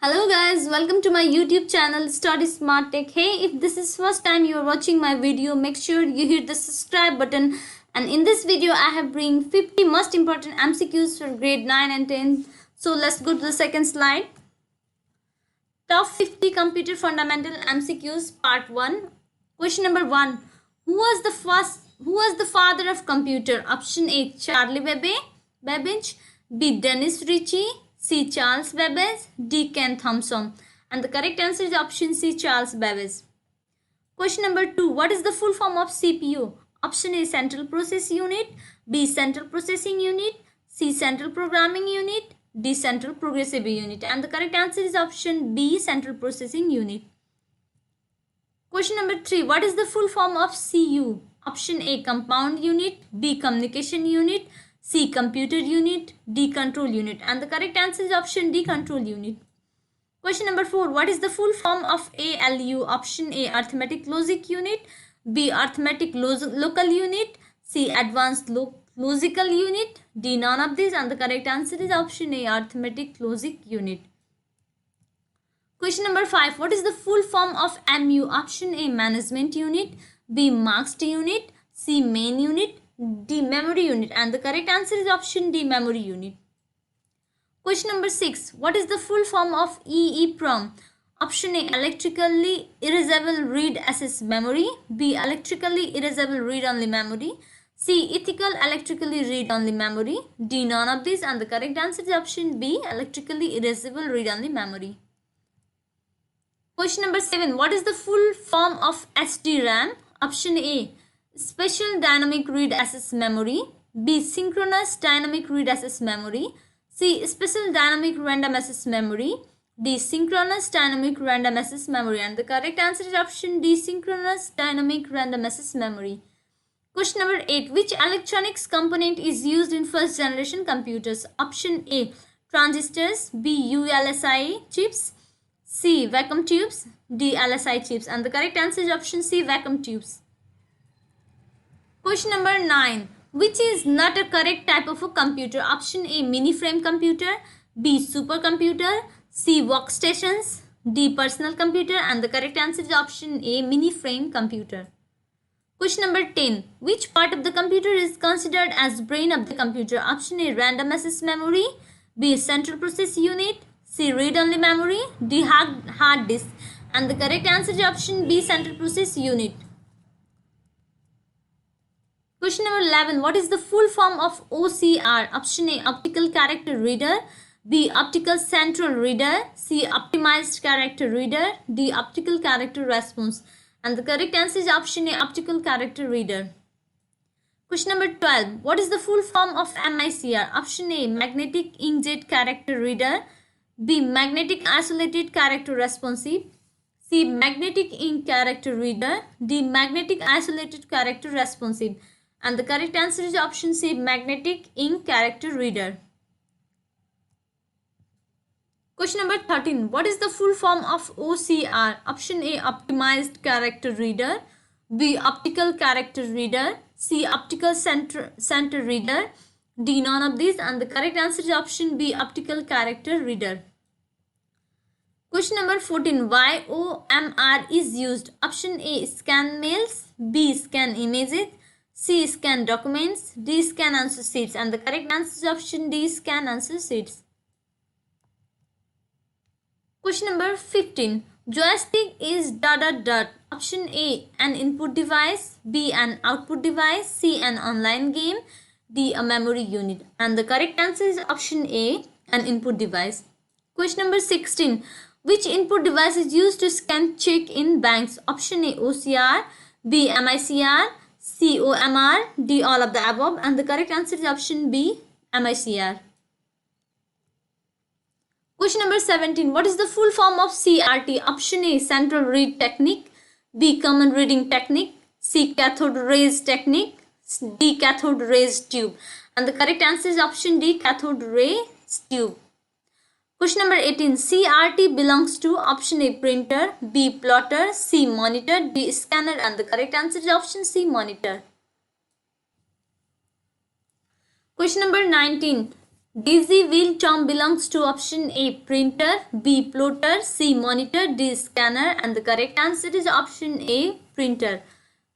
Hello guys, welcome to my YouTube channel Study Smart Tech. Hey, if this is first time you are watching my video, make sure you hit the subscribe button. And in this video, I have bring 50 most important MCQs for grade 9 and 10. So let's go to the second slide. Top 50 Computer Fundamental MCQs Part 1. Question number 1. Who was the father of computer? Option A, Charlie Babbage, B, Dennis Ritchie, C, Charles Babbage, D, Ken Thompson. And the correct answer is option C, Charles Babbage. Question number 2. What is the full form of CPU? Option A, Central Process Unit, B, Central Processing Unit, C, Central Programming Unit, D, Central Progressive Unit. And the correct answer is option B, Central Processing Unit. Question number 3. What is the full form of CU? Option A, Compound Unit, B, Communication Unit, C, Computer Unit, D, Control Unit. And the correct answer is option D, Control Unit. Question number 4. What is the full form of ALU? Option A, Arithmetic Logic Unit, B, Arithmetic Local Unit, C, Advanced Logical Unit, D, none of these. And the correct answer is option A, Arithmetic Logic Unit. Question number 5. What is the full form of MU? Option A, Management Unit, B, Masked Unit, C, Main Unit, D, Memory Unit. And the correct answer is option D, Memory Unit. Question number 6. What is the full form of EEPROM? Option A, Electrically Erasable Read Access Memory, B, Electrically Erasable Read Only Memory, C, Ethical Electrically Read Only Memory, D, none of these. And the correct answer is option B, Electrically Erasable Read Only Memory. Question number 7. What is the full form of SDRAM? Option A, Special Dynamic Read Access Memory, B, Synchronous Dynamic Read Access Memory, C, Special Dynamic Random Access Memory, D, Synchronous Dynamic Random Access Memory. And the correct answer is option D, Synchronous Dynamic Random Access Memory. Question number 8. Which electronics component is used in first generation computers? Option A, Transistors, B, ULSI chips, C, Vacuum tubes, D, LSI chips. And the correct answer is option C, Vacuum tubes. Question number 9. Which is not a correct type of a computer? Option A, Mini-frame computer, B, supercomputer, C, workstations, D, personal computer. And the correct answer is option A, Mini-frame computer. Question number 10. Which part of the computer is considered as brain of the computer? Option A, Random Access Memory, B, Central Process Unit, C, Read-Only Memory, D, hard disk. And the correct answer is option B, Central Process Unit. Question number 11. What is the full form of OCR? Option A, Optical Character Reader, B, Optical Central Reader, C, Optimized Character Reader, D, Optical Character Response. And the correct answer is option A, Optical Character Reader. Question number 12. What is the full form of MICR? Option A, Magnetic Inkjet Character Reader, B, Magnetic Isolated Character Responsive, C, Magnetic Ink Character Reader, D, Magnetic Isolated Character Responsive. And the correct answer is option C, Magnetic Ink Character Reader. Question number 13. What is the full form of OCR? Option A, Optimized Character Reader, B, Optical Character Reader, C, Optical Center Reader, D, none of these. And the correct answer is option B, Optical Character Reader. Question number 14. Why OMR is used? Option A, Scan mails, B, Scan images, C, Scan documents, D, Scan answer sheets. And the correct answer is option D, Scan answer sheets. Question number 15. Joystick is ... Option A, an input device, B, an output device, C, an online game, D, a memory unit. And the correct answer is option A, an input device. Question number 16. Which input device is used to scan check in banks? Option A, OCR, B, MICR, C, OMR, D, all of the above. And the correct answer is option B, MICR. Question number 17. What is the full form of CRT? Option A, Central Read Technique, B, Common Reading Technique, C, Cathode Rays Technique, D, Cathode Rays Tube. And the correct answer is option D, Cathode Rays Tube. Question number 18. CRT belongs to option A, Printer, B, Plotter, C, Monitor, D, Scanner. And the correct answer is option C, Monitor. Question number 19. Daisy wheel term belongs to option A, printer, B, plotter, C, monitor, D, scanner, and the correct answer is option A, printer.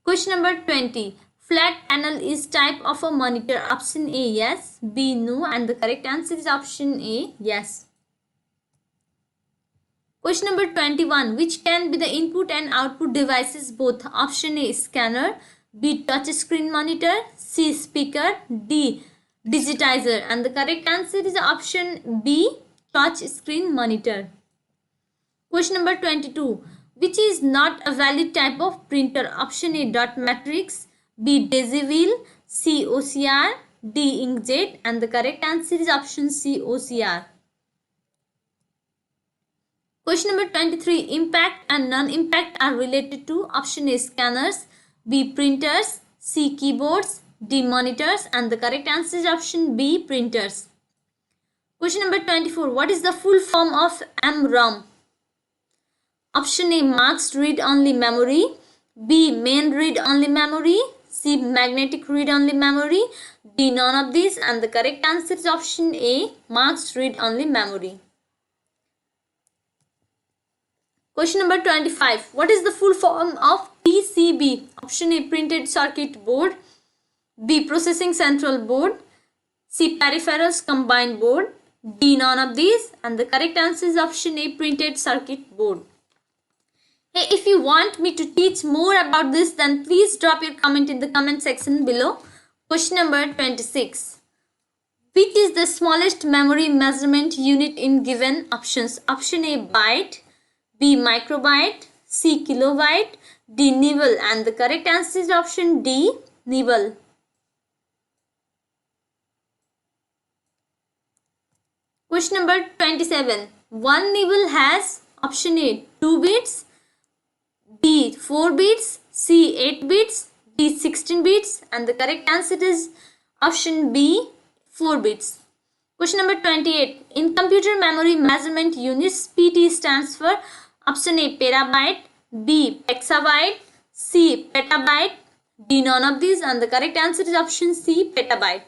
Question number 20. Flat panel is type of a monitor. Option A, yes, B, no, and the correct answer is option A, yes. Question number 21. Which can be the input and output devices both? Option A, scanner, B, touch screen monitor, C, speaker, D, digitizer, and the correct answer is option B, touch screen monitor. Question number 22. Which is not a valid type of printer? Option A, dot matrix, B, daisy wheel, C, OCR, D, inkjet, and the correct answer is option C, OCR. Question number 23. Impact and non-impact are related to option A, scanners, B, printers, C, keyboards, D, monitors, and the correct answer is option B, printers. Question number 24. What is the full form of MROM? Option A, masked read-only memory, B, main read-only memory, C, magnetic read-only memory, D, none of these, and the correct answer is option A, masked read-only memory. Question number 25. What is the full form of PCB? Option A, printed circuit board, B, processing central board, C, peripherals combined board, D, none of these, and the correct answer is option A, printed circuit board. Hey, if you want me to teach more about this, then please drop your comment in the comment section below. Question number 26. Which is the smallest memory measurement unit in given options? Option A, byte, B, microbyte, C, kilobyte, D, nibble, and the correct answer is option D, nibble. Question number 27. One nibble has option A, 2 bits, B, 4 bits, C, 8 bits, D, 16 bits, and the correct answer is option B, 4 bits. Question number 28. In computer memory measurement units, PT stands for option A, petabyte, B, pexabyte, C, petabyte, D, none of these, and the correct answer is option C, petabyte.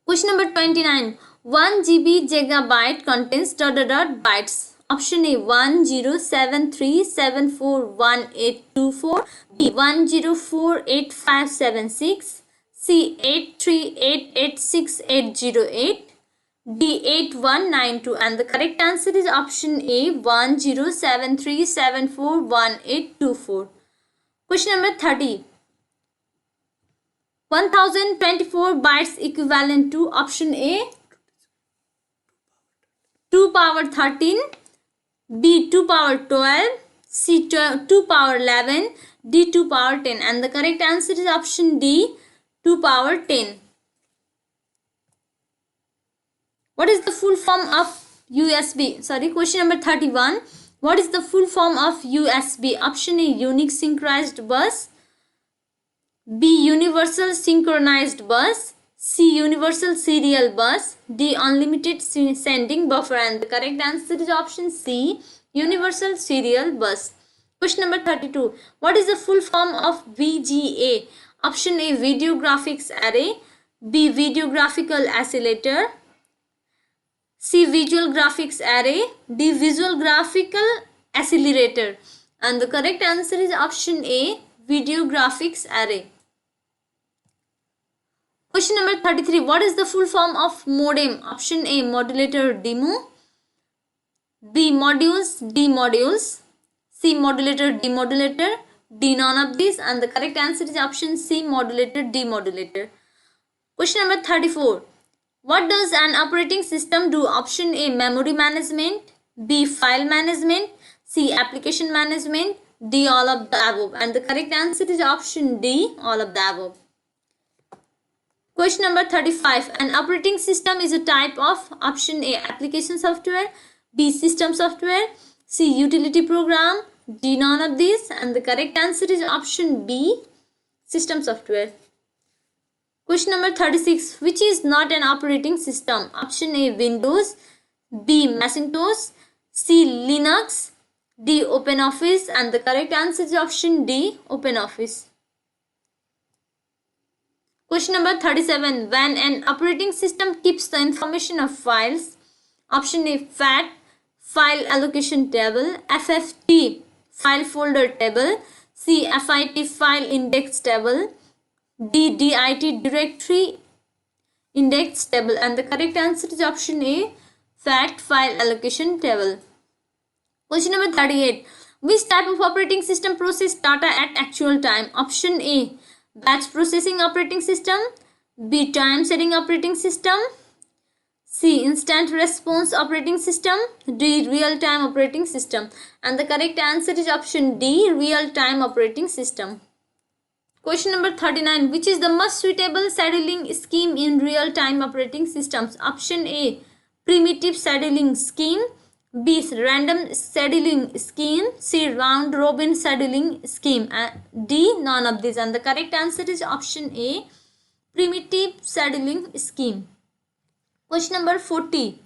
Question number 29. 1 GB gigabyte contains ... bytes. Option A, 1073741824, B, 104856, C, 8388688, D, 8192, and the correct answer is option A, 1073741824. Question number 30. 1024 bytes equivalent to option A, 2 power 13, B, 2 power 12, C, 2 power 11, D, 2 power 10, and the correct answer is option D, 2 power 10. What is the full form of USB? Question number 31. What is the full form of USB? Option A, unique synchronized bus, B, universal synchronized bus, C, universal serial bus, D, unlimited sending buffer, and the correct answer is option C, universal serial bus. Question number 32. What is the full form of VGA? Option A, video graphics array, B, video graphical accelerator, C, visual graphics array, D, visual graphical accelerator, and the correct answer is option A, video graphics array. Question number 33. What is the full form of modem? Option A, modulator demo, B, modules, D, modules, C, modulator, demodulator, D, none of these, and the correct answer is option C, modulator, demodulator. Question number 34. What does an operating system do? Option A, memory management, B, file management, C, application management, D, all of the above, and the correct answer is option D, all of the above. Question number 35. An operating system is a type of option A, application software, B, system software, C, utility program, D, none of these, and the correct answer is option B, system software. Question number 36. Which is not an operating system? Option A, Windows, B, Macintosh, C, Linux, D, OpenOffice, and the correct answer is option D, OpenOffice. Question number 37. When an operating system keeps the information of files, option A FAT, file allocation table, FFT, file folder table, C FIT, file index table, D DIT, directory index table, and the correct answer is option A FAT, file allocation table. Question number 38. Which type of operating system process data at actual time? Option A batch processing operating system, B time setting operating system, C instant response operating system, D real time operating system, and the correct answer is option D real time operating system. Question number 39. Which is the most suitable scheduling scheme in real time operating systems? Option A primitive scheduling scheme, B random scheduling scheme, C round robin scheduling scheme, and D none of these, and the correct answer is option A primitive scheduling scheme. Question number 40.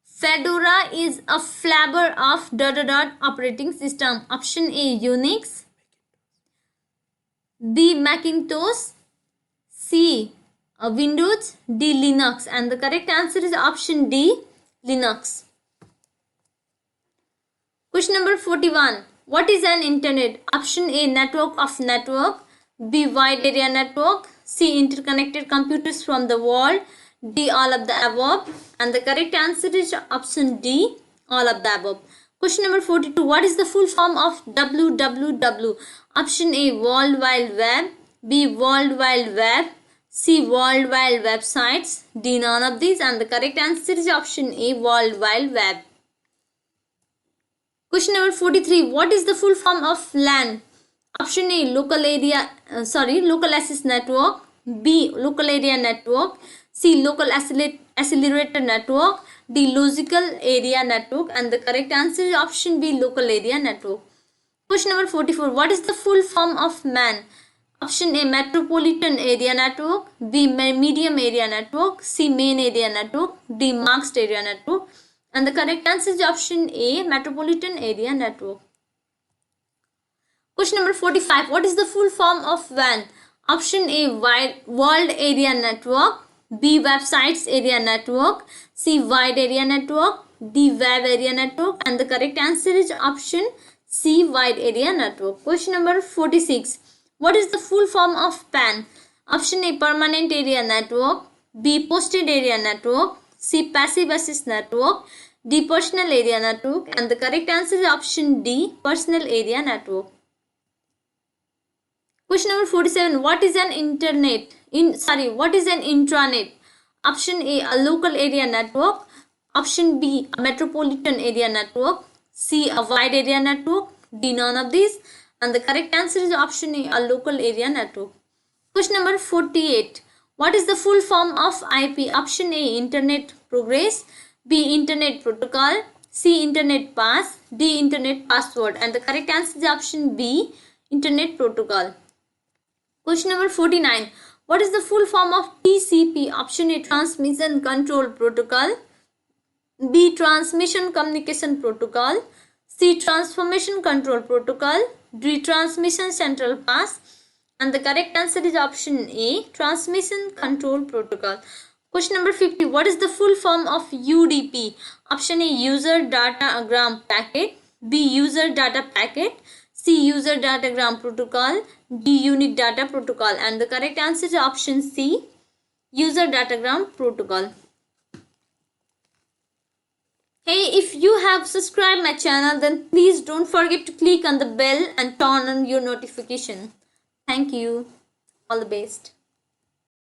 Fedora is a flavor of ... operating system. Option A Unix, B Macintosh, C Windows, D Linux, and the correct answer is option D Linux. Question number 41. What is an internet? Option A network of network, B wide area network, C interconnected computers from the world, D all of the above, and the correct answer is option D all of the above. Question number 42. What is the full form of www? Option A World Wide Web, B World Wide Web, C World Wide Websites, D none of these, and the correct answer is option A World Wide Web. Question number 43. What is the full form of LAN? Option A local access network, B local area network, C local accelerator network, D logical area network, and the correct answer is option B local area network. Question number 44. What is the full form of MAN? Option A metropolitan area network, B medium area network, C main area network, D masked area network, and the correct answer is option A metropolitan area network. Question number 45. What is the full form of WAN? Option A World Area Network, B Websites Area Network, C Wide Area Network, D Web Area Network, and the correct answer is option C Wide Area Network. Question number 46. What is the full form of PAN? Option A Permanent Area Network, B Posted Area Network, C Passive Access Network, D Personal Area Network, and the correct answer is option D Personal Area Network. Question number 47. What is an intranet? Option A local area network, option B a metropolitan area network, C a wide area network, D none of these, and the correct answer is option A local area network. Question number 48. What is the full form of IP? Option A Internet Progress, B Internet Protocol, C Internet Pass, D Internet Password, and the correct answer is option B Internet Protocol. Question number 49. What is the full form of TCP? Option A Transmission Control Protocol, B Transmission Communication Protocol, C Transformation Control Protocol, D Transmission Central Pass, and the correct answer is option A Transmission Control Protocol. Question number 50. What is the full form of UDP? Option A User Datagram Packet, B User Data Packet, C User Datagram Protocol, D Unique Data Protocol, and the correct answer is option C User Datagram Protocol. Hey, if you have subscribed my channel, then please don't forget to click on the bell and turn on your notification. Thank you. All the best.